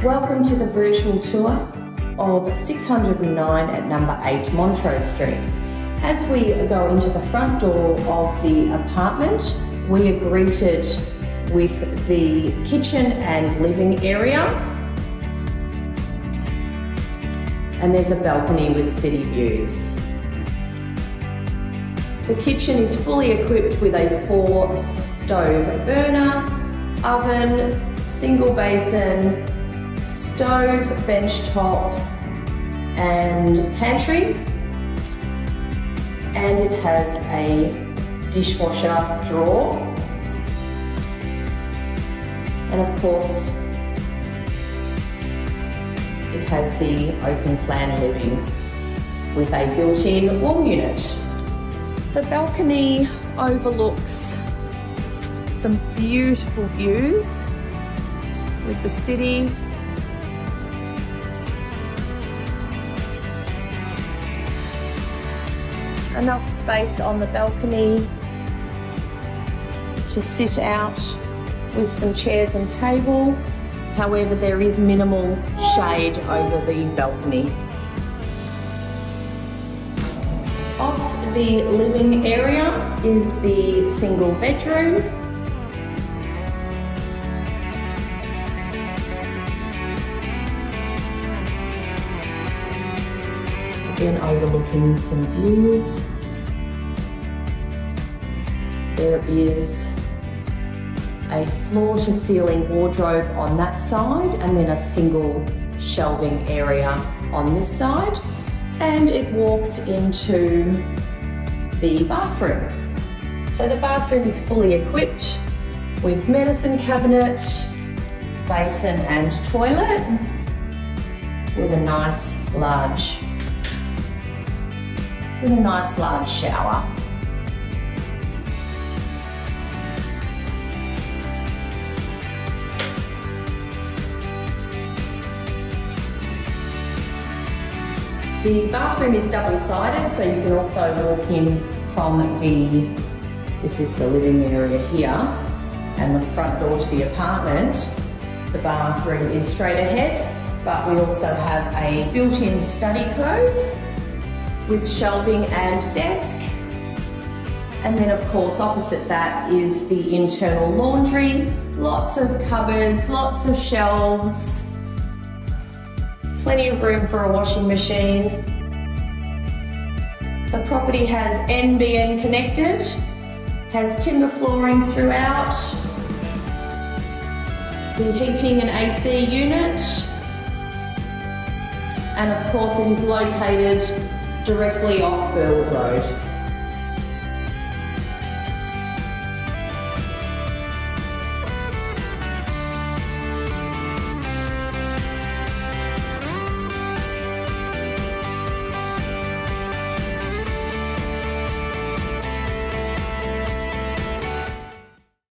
Welcome to the virtual tour of 609 at number 8 Montrose Street. As we go into the front door of the apartment, we are greeted with the kitchen and living area. And there's a balcony with city views. The kitchen is fully equipped with a 4-stove burner, oven, single basin, stove, bench top and pantry, and it has a dishwasher drawer, and of course it has the open plan living with a built-in wall unit. The balcony overlooks some beautiful views with the city. Enough space on the balcony to sit out with some chairs and table. However, there is minimal shade over the balcony. Off the living area is the single bedroom. Again, overlooking some views. There is a floor-to-ceiling wardrobe on that side, and then a single shelving area on this side, and it walks into the bathroom. So the bathroom is fully equipped with medicine cabinet, basin and toilet, with a nice large shower. The bathroom is double-sided, so you can also walk in from this is the living area here, and the front door to the apartment. The bathroom is straight ahead, but we also have a built-in study cove with shelving and desk. And then of course opposite that is the internal laundry, lots of cupboards, lots of shelves, plenty of room for a washing machine. The property has NBN connected, has timber flooring throughout, the heating and AC unit, and of course it is located directly off Burwood Road.